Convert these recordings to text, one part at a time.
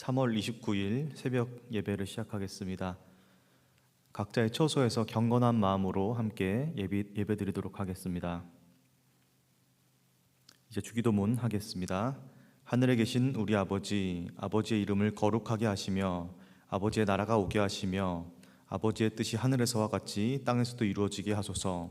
3월 29일 새벽 예배를 시작하겠습니다. 각자의 처소에서 경건한 마음으로 함께 예배드리도록 하겠습니다. 이제 주기도문 하겠습니다. 하늘에 계신 우리 아버지, 아버지의 이름을 거룩하게 하시며 아버지의 나라가 오게 하시며 아버지의 뜻이 하늘에서와 같이 땅에서도 이루어지게 하소서.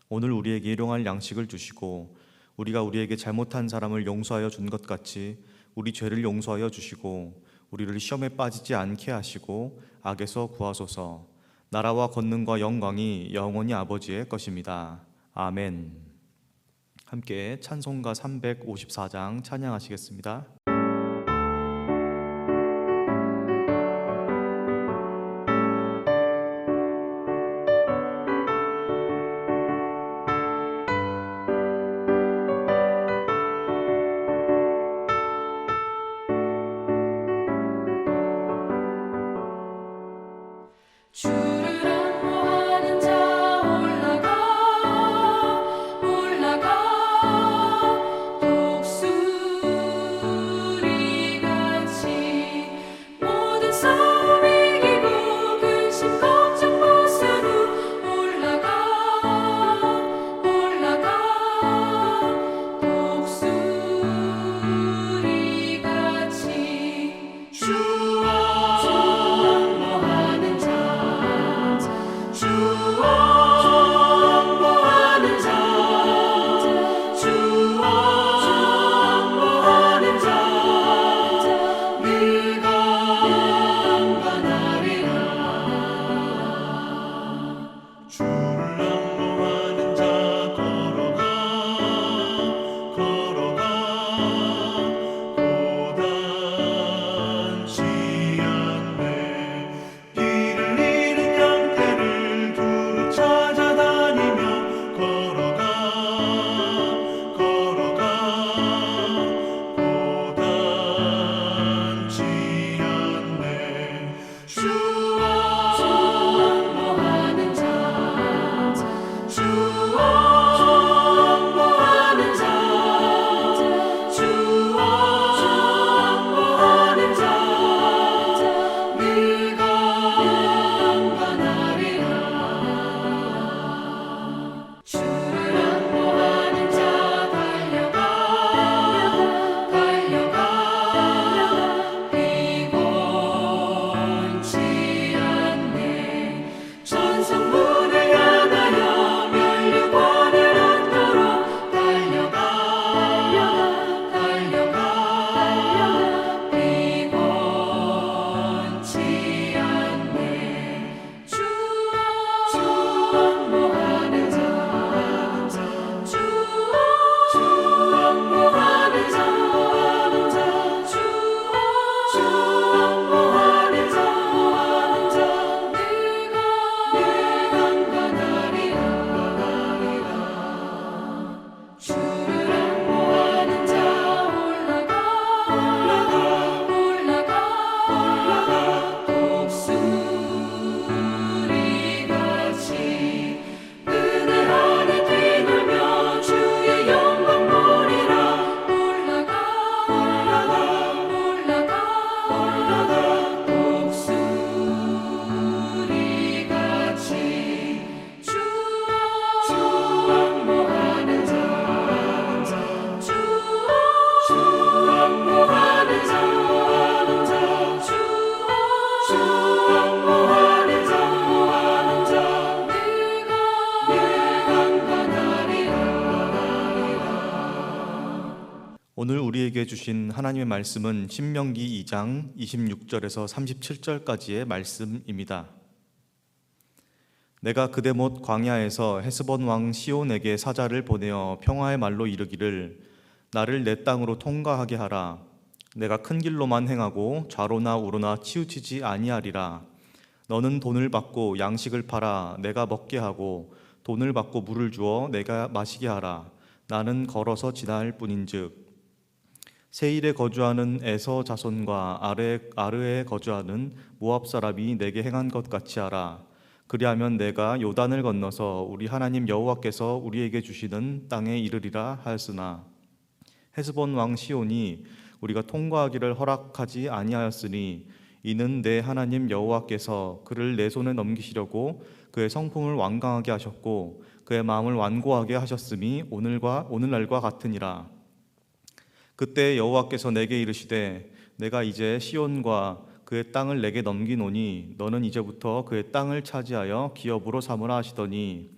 오늘 우리에게 일용할 양식을 주시고 우리가 우리에게 잘못한 사람을 용서하여 준 것 같이 우리 죄를 용서하여 주시고 우리를 시험에 빠지지 않게 하시고 악에서 구하소서. 나라와 권능과 영광이 영원히 아버지의 것입니다. 아멘. 함께 찬송가 354장 찬양하시겠습니다. 오늘 우리에게 주신 하나님의 말씀은 신명기 2장 26절에서 37절까지의 말씀입니다. 내가 그대못 광야에서 헤스본 왕 시온에게 사자를 보내어 평화의 말로 이르기를 나를 내 땅으로 통과하게 하라. 내가 큰 길로만 행하고 좌로나 우로나 치우치지 아니하리라. 너는 돈을 받고 양식을 팔아 내가 먹게 하고 돈을 받고 물을 주어 내가 마시게 하라. 나는 걸어서 지날 뿐인즉 세일에 거주하는 에서 자손과 아르에 거주하는 모압 사람이 내게 행한 것 같이 하라. 그리하면 내가 요단을 건너서 우리 하나님 여호와께서 우리에게 주시는 땅에 이르리라 하였으나 헤스본 왕 시온이 우리가 통과하기를 허락하지 아니하였으니 이는 내 하나님 여호와께서 그를 내 손에 넘기시려고 그의 성품을 완강하게 하셨고 그의 마음을 완고하게 하셨음이 오늘날과 같으니라. 그때 여호와께서 내게 이르시되 내가 이제 시온과 그의 땅을 내게 넘기노니 너는 이제부터 그의 땅을 차지하여 기업으로 삼으라 하시더니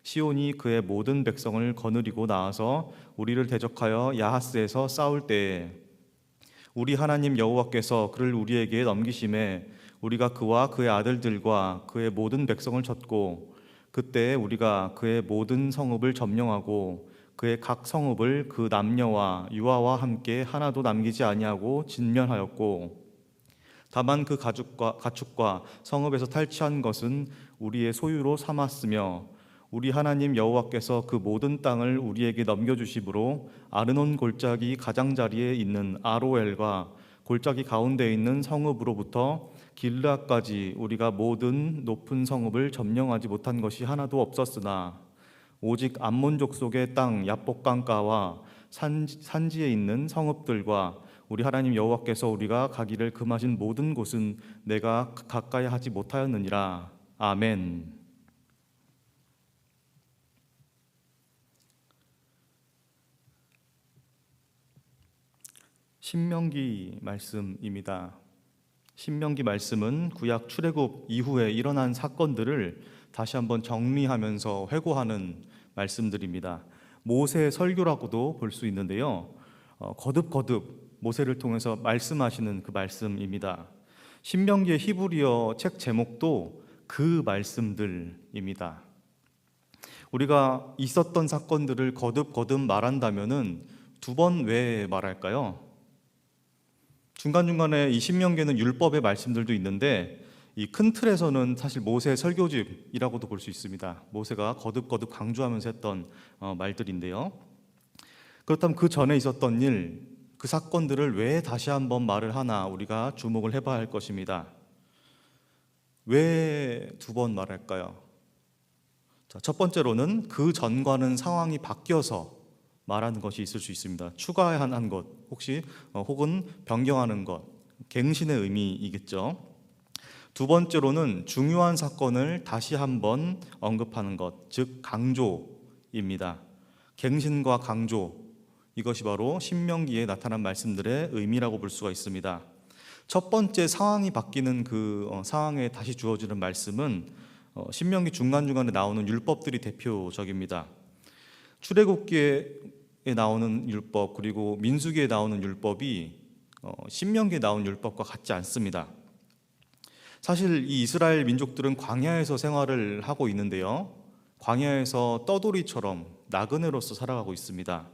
시온이 그의 모든 백성을 거느리고 나와서 우리를 대적하여 야하스에서 싸울 때에 우리 하나님 여호와께서 그를 우리에게 넘기심에 우리가 그와 그의 아들들과 그의 모든 백성을 쳤고 그때 우리가 그의 모든 성읍을 점령하고 그의 각 성읍을 그 남녀와 유아와 함께 하나도 남기지 아니하고 진멸하였고 다만 그 가축과 성읍에서 탈취한 것은 우리의 소유로 삼았으며 우리 하나님 여호와께서 그 모든 땅을 우리에게 넘겨주심으로 아르논 골짜기 가장자리에 있는 아로엘과 골짜기 가운데에 있는 성읍으로부터 길르앗까지 우리가 모든 높은 성읍을 점령하지 못한 것이 하나도 없었으나 오직 암몬 족속의 땅 야복강가와 산지에 있는 성읍들과 우리 하나님 여호와께서 우리가 가기를 금하신 모든 곳은 내가 가까이 하지 못하였느니라. 아멘. 신명기 말씀입니다. 신명기 말씀은 구약 출애굽 이후에 일어난 사건들을 다시 한번 정리하면서 회고하는 말씀들입니다. 모세의 설교라고도 볼 수 있는데요. 거듭거듭 모세를 통해서 말씀하시는 그 말씀입니다. 신명기의 히브리어 책 제목도 그 말씀들입니다. 우리가 있었던 사건들을 거듭거듭 말한다면은 두 번 왜 말할까요? 중간중간에 이 신명기에는 율법의 말씀들도 있는데 이 큰 틀에서는 사실 모세의 설교집이라고도 볼 수 있습니다. 모세가 거듭거듭 강조하면서 했던 말들인데요. 그렇다면 그 전에 있었던 일, 그 사건들을 왜 다시 한번 말을 하나 우리가 주목을 해봐야 할 것입니다. 왜 두 번 말할까요? 자, 첫 번째로는 그 전과는 상황이 바뀌어서 말하는 것이 있을 수 있습니다. 추가한 것, 혹은 변경하는 것, 갱신의 의미이겠죠. 두 번째로는 중요한 사건을 다시 한번 언급하는 것, 즉 강조입니다. 갱신과 강조, 이것이 바로 신명기에 나타난 말씀들의 의미라고 볼 수가 있습니다. 첫 번째 상황이 바뀌는 그 상황에 다시 주어지는 말씀은 신명기 중간중간에 나오는 율법들이 대표적입니다. 출애굽기에 나오는 율법 그리고 민수기에 나오는 율법이 신명기에 나온 율법과 같지 않습니다. 사실 이 이스라엘 민족들은 광야에서 생활을 하고 있는데요. 광야에서 떠돌이처럼 나그네로서 살아가고 있습니다.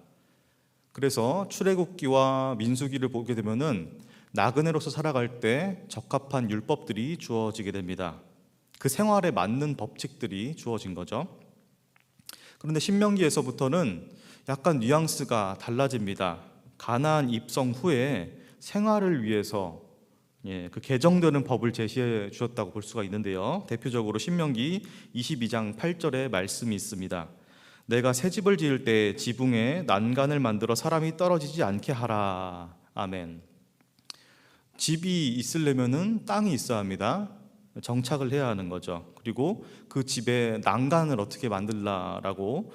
그래서 출애굽기와 민수기를 보게 되면은 나그네로서 살아갈 때 적합한 율법들이 주어지게 됩니다. 그 생활에 맞는 법칙들이 주어진 거죠. 그런데 신명기에서부터는 약간 뉘앙스가 달라집니다. 가나안 입성 후에 생활을 위해서 그 개정되는 법을 제시해 주셨다고 볼 수가 있는데요. 대표적으로 신명기 22장 8절에 말씀이 있습니다. 내가 새 집을 지을 때 지붕에 난간을 만들어 사람이 떨어지지 않게 하라. 아멘. 집이 있으려면은 땅이 있어야 합니다. 정착을 해야 하는 거죠. 그리고 그 집에 난간을 어떻게 만들라라고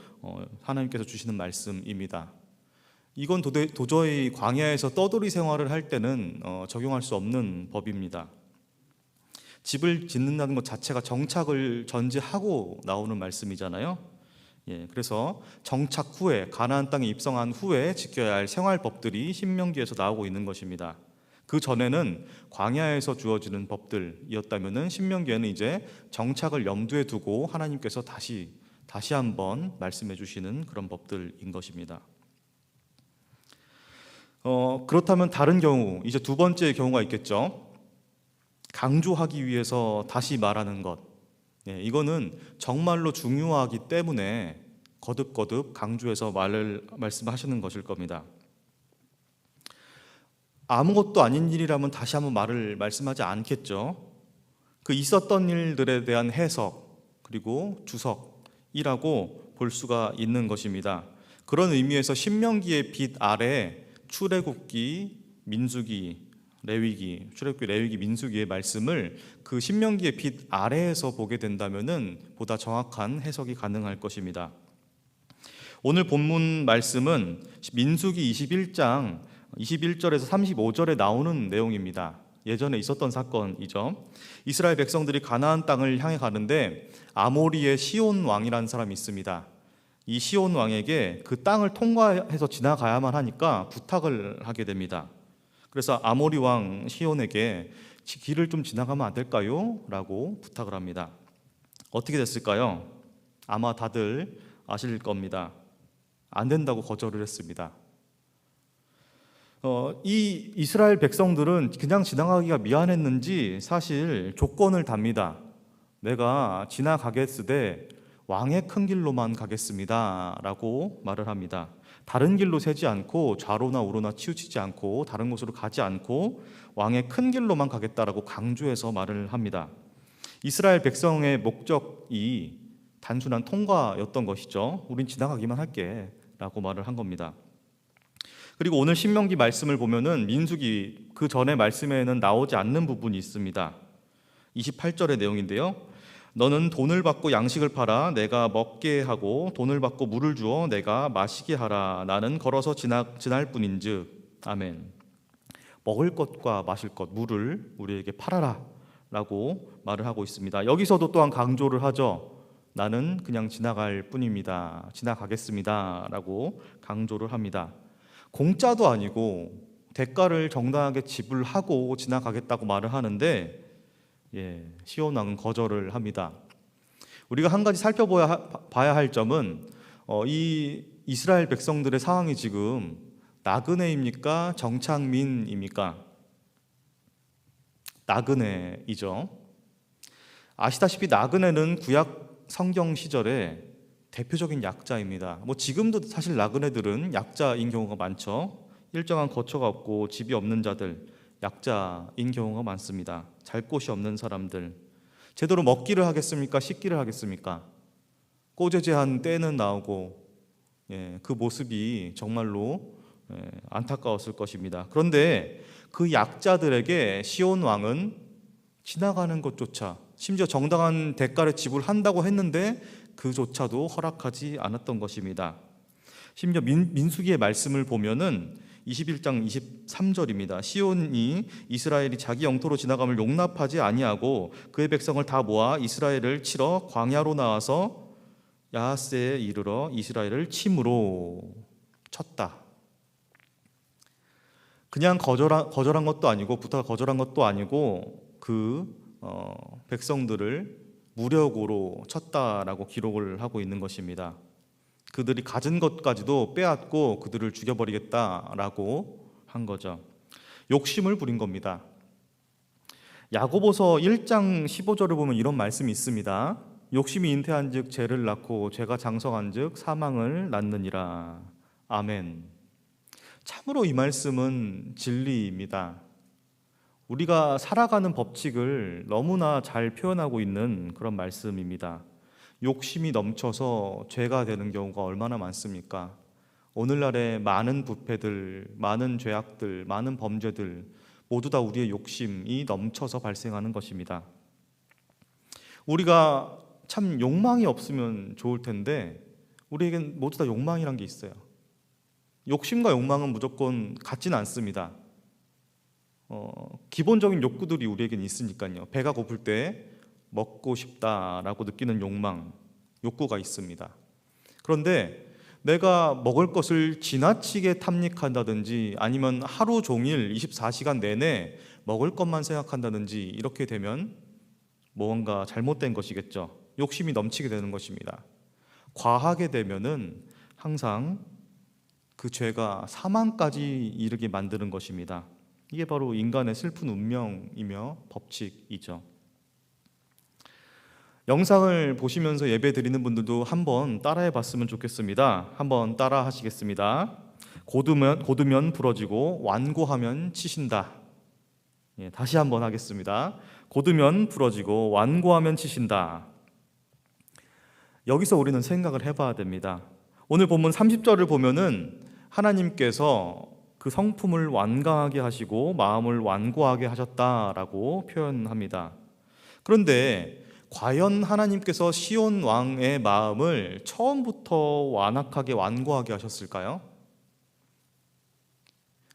하나님께서 주시는 말씀입니다. 이건 도저히 광야에서 떠돌이 생활을 할 때는 적용할 수 없는 법입니다. 집을 짓는다는 것 자체가 정착을 전제하고 나오는 말씀이잖아요. 그래서 정착 후에 가나안 땅에 입성한 후에 지켜야 할 생활법들이 신명기에서 나오고 있는 것입니다. 그 전에는 광야에서 주어지는 법들이었다면은 신명기에는 이제 정착을 염두에 두고 하나님께서 다시 한번 말씀해 주시는 그런 법들인 것입니다. 그렇다면 다른 경우, 이제 두 번째 경우가 있겠죠. 강조하기 위해서 다시 말하는 것. 이거는 정말로 중요하기 때문에 거듭거듭 강조해서 말씀하시는 것일 겁니다. 아무것도 아닌 일이라면 다시 한번 말씀하지 않겠죠. 그 있었던 일들에 대한 해석 그리고 주석이라고 볼 수가 있는 것입니다. 그런 의미에서 신명기의 빛 아래 출애굽기, 민수기, 레위기, 출애굽기, 레위기, 민수기의 말씀을 그 신명기의 빛 아래에서 보게 된다면은 보다 정확한 해석이 가능할 것입니다. 오늘 본문 말씀은 민수기 21장 21절에서 35절에 나오는 내용입니다. 예전에 있었던 사건이죠. 이스라엘 백성들이 가나안 땅을 향해 가는데 아모리의 시온 왕이라는 사람이 있습니다. 이 시온 왕에게 그 땅을 통과해서 지나가야만 하니까 부탁을 하게 됩니다. 그래서 아모리 왕 시온에게 길을 좀 지나가면 안 될까요? 라고 부탁을 합니다. 어떻게 됐을까요? 아마 다들 아실 겁니다. 안 된다고 거절을 했습니다. 이 이스라엘 백성들은 그냥 지나가기가 미안했는지 사실 조건을 답니다. 내가 지나가겠으되 왕의 큰 길로만 가겠습니다 라고 말을 합니다. 다른 길로 새지 않고 좌로나 우로나 치우치지 않고 다른 곳으로 가지 않고 왕의 큰 길로만 가겠다라고 강조해서 말을 합니다. 이스라엘 백성의 목적이 단순한 통과였던 것이죠. 우린 지나가기만 할게 라고 말을 한 겁니다. 그리고 오늘 신명기 말씀을 보면은 민수기 그 전의 말씀에는 나오지 않는 부분이 있습니다. 28절의 내용인데요. 너는 돈을 받고 양식을 팔아 내가 먹게 하고 돈을 받고 물을 주어 내가 마시게 하라. 나는 걸어서 지날 뿐인즉. 아멘. 먹을 것과 마실 것, 물을 우리에게 팔아라 라고 말을 하고 있습니다. 여기서도 또한 강조를 하죠. 나는 그냥 지나갈 뿐입니다. 지나가겠습니다 라고 강조를 합니다. 공짜도 아니고 대가를 정당하게 지불하고 지나가겠다고 말을 하는데 시온 왕은 거절을 합니다. 우리가 한 가지 살펴봐야 할 점은 이 이스라엘 백성들의 상황이 지금 나그네입니까? 정착민입니까? 나그네이죠. 아시다시피 나그네는 구약 성경 시절에 대표적인 약자입니다. 지금도 사실 나그네들은 약자인 경우가 많죠. 일정한 거처가 없고 집이 없는 자들, 약자인 경우가 많습니다. 잘 곳이 없는 사람들, 제대로 먹기를 하겠습니까? 씻기를 하겠습니까? 꼬재재한 때는 나오고 그 모습이 정말로 안타까웠을 것입니다. 그런데 그 약자들에게 시온 왕은 지나가는 것조차, 심지어 정당한 대가를 지불한다고 했는데 그조차도 허락하지 않았던 것입니다. 심지어 민수기의 말씀을 보면은 21장 23절입니다. 시온이 이스라엘이 자기 영토로 지나감을 용납하지 아니하고 그의 백성을 다 모아 이스라엘을 치러 광야로 나와서 야하스에 이르러 이스라엘을 침으로 쳤다. 그냥 거절한 것도 아니고 부탁을 거절한 것도 아니고 그 백성들을 무력으로 쳤다라고 기록을 하고 있는 것입니다. 그들이 가진 것까지도 빼앗고 그들을 죽여버리겠다라고 한 거죠. 욕심을 부린 겁니다. 야고보서 1장 15절을 보면 이런 말씀이 있습니다. 욕심이 잉태한즉 죄를 낳고 죄가 장성한즉 사망을 낳느니라. 아멘. 참으로 이 말씀은 진리입니다. 우리가 살아가는 법칙을 너무나 잘 표현하고 있는 그런 말씀입니다. 욕심이 넘쳐서 죄가 되는 경우가 얼마나 많습니까? 오늘날의 많은 부패들, 많은 죄악들, 많은 범죄들 모두 다 우리의 욕심이 넘쳐서 발생하는 것입니다. 우리가 참 욕망이 없으면 좋을 텐데 우리에겐 모두 다 욕망이란 게 있어요. 욕심과 욕망은 무조건 같지는 않습니다. 기본적인 욕구들이 우리에겐 있으니까요. 배가 고플 때 먹고 싶다라고 느끼는 욕구가 있습니다. 그런데 내가 먹을 것을 지나치게 탐닉한다든지 아니면 하루 종일 24시간 내내 먹을 것만 생각한다든지 이렇게 되면 뭔가 잘못된 것이겠죠. 욕심이 넘치게 되는 것입니다. 과하게 되면은 항상 그 죄가 사망까지 이르게 만드는 것입니다. 이게 바로 인간의 슬픈 운명이며 법칙이죠. 영상을 보시면서 예배 드리는 분들도 한번 따라해 봤으면 좋겠습니다. 한번 따라 하시겠습니다. 고두면 부러지고 완고하면 치신다. 다시 한번 하겠습니다. 고두면 부러지고 완고하면 치신다. 여기서 우리는 생각을 해봐야 됩니다. 오늘 본문 30절을 보면은 하나님께서 그 성품을 완강하게 하시고 마음을 완고하게 하셨다라고 표현합니다. 그런데 과연 하나님께서 시온 왕의 마음을 처음부터 완악하게 완고하게 하셨을까요?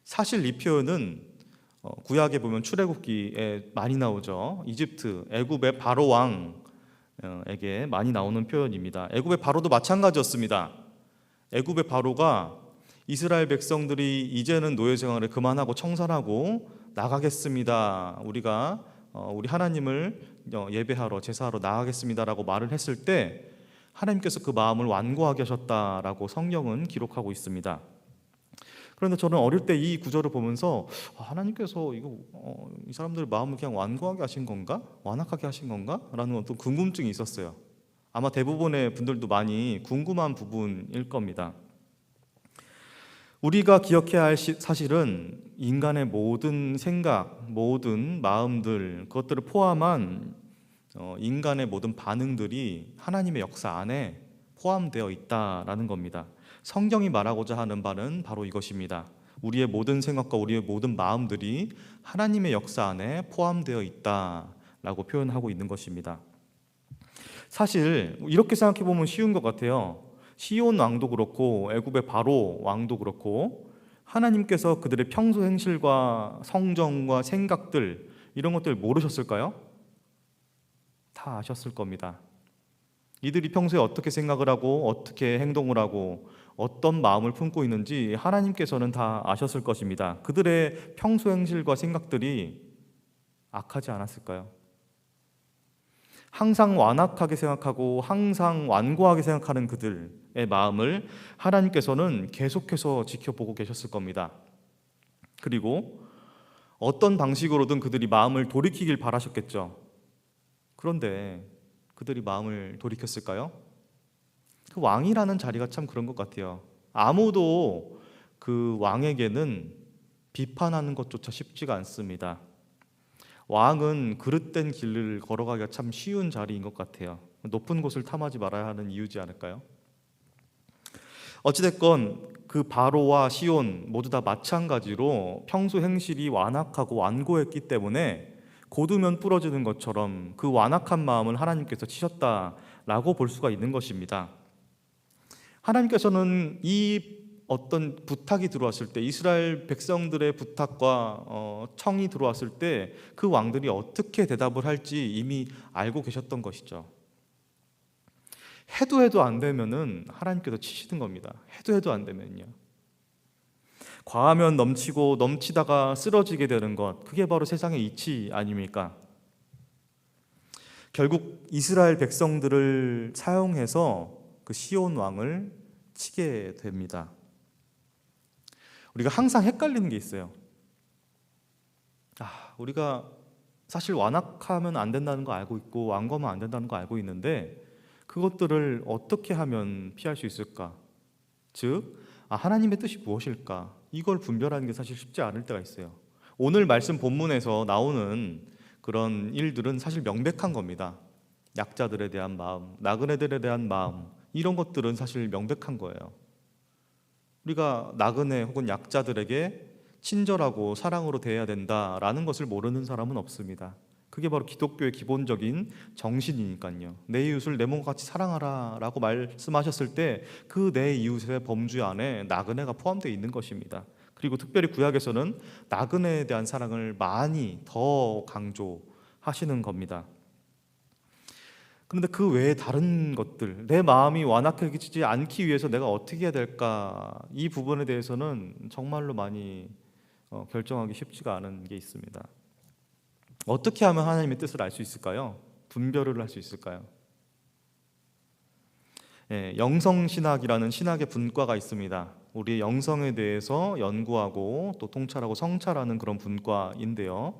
사실 이 표현은 구약에 보면 출애굽기에 많이 나오죠. 이집트, 애굽의 바로 왕에게 많이 나오는 표현입니다. 애굽의 바로도 마찬가지였습니다. 애굽의 바로가 이스라엘 백성들이 이제는 노예 생활을 그만하고 청산하고 나가겠습니다. 우리가 우리 하나님을 예배하러 제사하러 나가겠습니다라고 말을 했을 때 하나님께서 그 마음을 완고하게 하셨다라고 성경은 기록하고 있습니다. 그런데 저는 어릴 때 이 구절을 보면서 하나님께서 이 사람들 마음을 그냥 완고하게 하신 건가? 완악하게 하신 건가? 라는 어떤 궁금증이 있었어요. 아마 대부분의 분들도 많이 궁금한 부분일 겁니다. 우리가 기억해야 할 사실은 인간의 모든 생각, 모든 마음들, 그것들을 포함한 인간의 모든 반응들이 하나님의 역사 안에 포함되어 있다라는 겁니다. 성경이 말하고자 하는 바는 바로 이것입니다. 우리의 모든 생각과 우리의 모든 마음들이 하나님의 역사 안에 포함되어 있다라고 표현하고 있는 것입니다. 사실 이렇게 생각해 보면 쉬운 것 같아요. 시온 왕도 그렇고 애굽의 바로 왕도 그렇고 하나님께서 그들의 평소 행실과 성정과 생각들 이런 것들 모르셨을까요? 다 아셨을 겁니다. 이들이 평소에 어떻게 생각을 하고 어떻게 행동을 하고 어떤 마음을 품고 있는지 하나님께서는 다 아셨을 것입니다. 그들의 평소 행실과 생각들이 악하지 않았을까요? 항상 완악하게 생각하고 항상 완고하게 생각하는 그들의 마음을 하나님께서는 계속해서 지켜보고 계셨을 겁니다. 그리고 어떤 방식으로든 그들이 마음을 돌이키길 바라셨겠죠. 그런데 그들이 마음을 돌이켰을까요? 그 왕이라는 자리가 참 그런 것 같아요. 아무도 그 왕에게는 비판하는 것조차 쉽지가 않습니다. 왕은 그릇된 길을 걸어가기가 참 쉬운 자리인 것 같아요. 높은 곳을 탐하지 말아야 하는 이유지 않을까요? 어찌됐건 그 바로와 시온 모두 다 마찬가지로 평소 행실이 완악하고 완고했기 때문에 고두면 부러지는 것처럼 그 완악한 마음을 하나님께서 치셨다라고 볼 수가 있는 것입니다. 하나님께서는 이 어떤 부탁이 들어왔을 때 이스라엘 백성들의 부탁과 청이 들어왔을 때 그 왕들이 어떻게 대답을 할지 이미 알고 계셨던 것이죠. 해도 안 되면은 하나님께서 치시는 겁니다. 해도 안 되면요. 과하면 넘치고 넘치다가 쓰러지게 되는 것, 그게 바로 세상의 이치 아닙니까? 결국 이스라엘 백성들을 사용해서 그 시온 왕을 치게 됩니다. 우리가 항상 헷갈리는 게 있어요. 우리가 사실 완악하면 안 된다는 거 알고 있고 완고하면 안 된다는 거 알고 있는데 그것들을 어떻게 하면 피할 수 있을까? 즉, 하나님의 뜻이 무엇일까? 이걸 분별하는 게 사실 쉽지 않을 때가 있어요. 오늘 말씀 본문에서 나오는 그런 일들은 사실 명백한 겁니다. 약자들에 대한 마음, 나그네들에 대한 마음, 이런 것들은 사실 명백한 거예요. 우리가 나그네 혹은 약자들에게 친절하고 사랑으로 대해야 된다라는 것을 모르는 사람은 없습니다. 그게 바로 기독교의 기본적인 정신이니까요. 내 이웃을 내 몸과 같이 사랑하라 라고 말씀하셨을 때 그 내 이웃의 범주 안에 나그네가 포함되어 있는 것입니다. 그리고 특별히 구약에서는 나그네에 대한 사랑을 많이 더 강조하시는 겁니다. 그런데 그 외에 다른 것들, 내 마음이 완악해지지 않기 위해서 내가 어떻게 해야 될까? 이 부분에 대해서는 정말로 많이 결정하기 쉽지가 않은 게 있습니다. 어떻게 하면 하나님의 뜻을 알 수 있을까요? 분별을 할 수 있을까요? 영성신학이라는 신학의 분과가 있습니다. 우리의 영성에 대해서 연구하고 또 통찰하고 성찰하는 그런 분과인데요.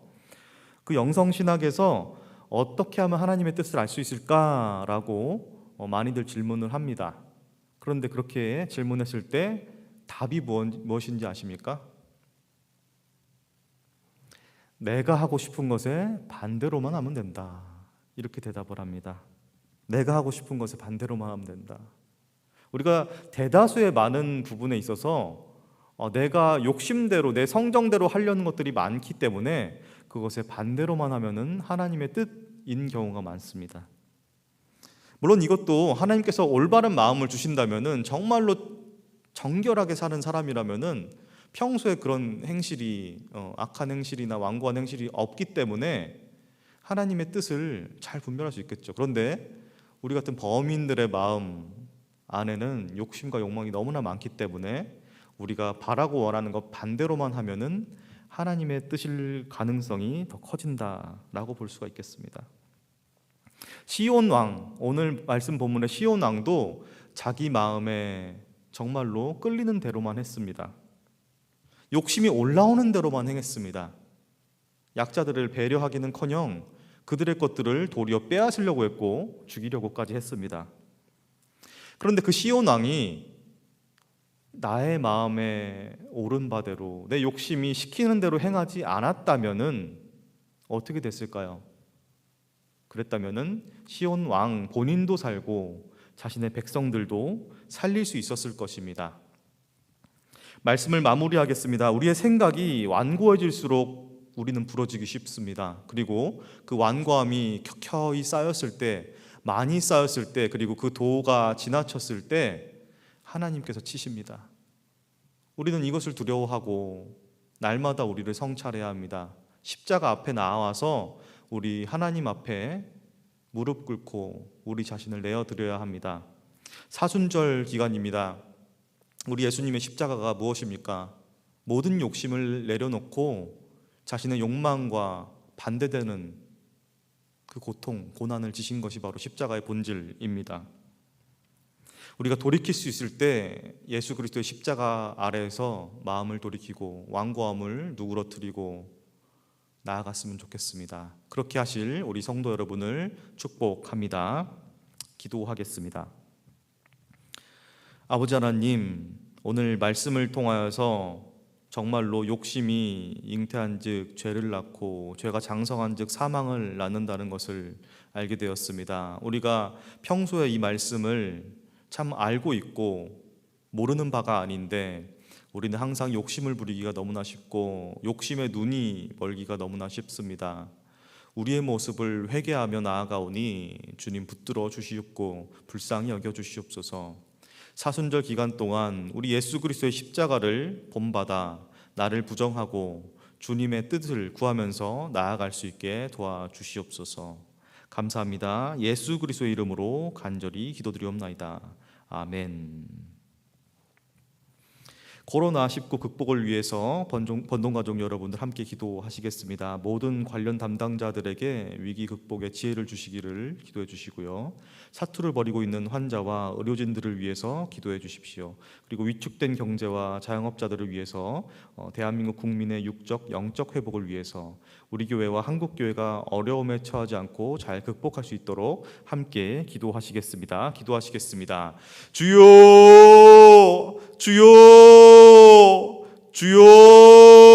그 영성신학에서 어떻게 하면 하나님의 뜻을 알 수 있을까라고 많이들 질문을 합니다. 그런데 그렇게 질문했을 때 답이 무엇인지 아십니까? 내가 하고 싶은 것에 반대로만 하면 된다. 이렇게 대답을 합니다. 내가 하고 싶은 것에 반대로만 하면 된다. 우리가 대다수의 많은 부분에 있어서 내가 욕심대로 내 성정대로 하려는 것들이 많기 때문에 그것에 반대로만 하면은 하나님의 뜻인 경우가 많습니다. 물론 이것도 하나님께서 올바른 마음을 주신다면은 정말로 정결하게 사는 사람이라면은 평소에 그런 행실이 악한 행실이나 완고한 행실이 없기 때문에 하나님의 뜻을 잘 분별할 수 있겠죠. 그런데 우리 같은 범인들의 마음 안에는 욕심과 욕망이 너무나 많기 때문에 우리가 바라고 원하는 것 반대로만 하면은 하나님의 뜻일 가능성이 더 커진다라고 볼 수가 있겠습니다. 시온 왕, 오늘 말씀 본문의 시온 왕도 자기 마음에 정말로 끌리는 대로만 했습니다. 욕심이 올라오는 대로만 행했습니다. 약자들을 배려하기는커녕 그들의 것들을 도리어 빼앗으려고 했고 죽이려고까지 했습니다. 그런데 그 시온 왕이 나의 마음에 오른 바대로 내 욕심이 시키는 대로 행하지 않았다면은 어떻게 됐을까요? 그랬다면은 시온 왕 본인도 살고 자신의 백성들도 살릴 수 있었을 것입니다. 말씀을 마무리하겠습니다. 우리의 생각이 완고해질수록 우리는 부러지기 쉽습니다. 그리고 그 완고함이 켜켜이 쌓였을 때, 많이 쌓였을 때, 그리고 그 도가 지나쳤을 때 하나님께서 치십니다. 우리는 이것을 두려워하고 날마다 우리를 성찰해야 합니다. 십자가 앞에 나와서 우리 하나님 앞에 무릎 꿇고 우리 자신을 내어드려야 합니다. 사순절 기간입니다. 우리 예수님의 십자가가 무엇입니까? 모든 욕심을 내려놓고 자신의 욕망과 반대되는 그 고통, 고난을 지신 것이 바로 십자가의 본질입니다. 우리가 돌이킬 수 있을 때 예수 그리스도의 십자가 아래에서 마음을 돌이키고 완고함을 누그러뜨리고 나아갔으면 좋겠습니다. 그렇게 하실 우리 성도 여러분을 축복합니다. 기도하겠습니다. 아버지 하나님, 오늘 말씀을 통하여서 정말로 욕심이 잉태한즉 죄를 낳고 죄가 장성한즉 사망을 낳는다는 것을 알게 되었습니다. 우리가 평소에 이 말씀을 참 알고 있고 모르는 바가 아닌데 우리는 항상 욕심을 부리기가 너무나 쉽고 욕심의 눈이 멀기가 너무나 쉽습니다. 우리의 모습을 회개하며 나아가오니 주님 붙들어 주시옵고 불쌍히 여겨 주시옵소서. 사순절 기간 동안 우리 예수 그리스도의 십자가를 본받아 나를 부정하고 주님의 뜻을 구하면서 나아갈 수 있게 도와주시옵소서. 감사합니다. 예수 그리스도의 이름으로 간절히 기도드리옵나이다. 아멘. 코로나19 극복을 위해서 번동가족 여러분들 함께 기도하시겠습니다. 모든 관련 담당자들에게 위기 극복의 지혜를 주시기를 기도해 주시고요. 사투를 벌이고 있는 환자와 의료진들을 위해서 기도해 주십시오. 그리고 위축된 경제와 자영업자들을 위해서 대한민국 국민의 육적, 영적 회복을 위해서 우리 교회와 한국교회가 어려움에 처하지 않고 잘 극복할 수 있도록 함께 기도하시겠습니다. 기도하시겠습니다. 주여, 주여, 주여.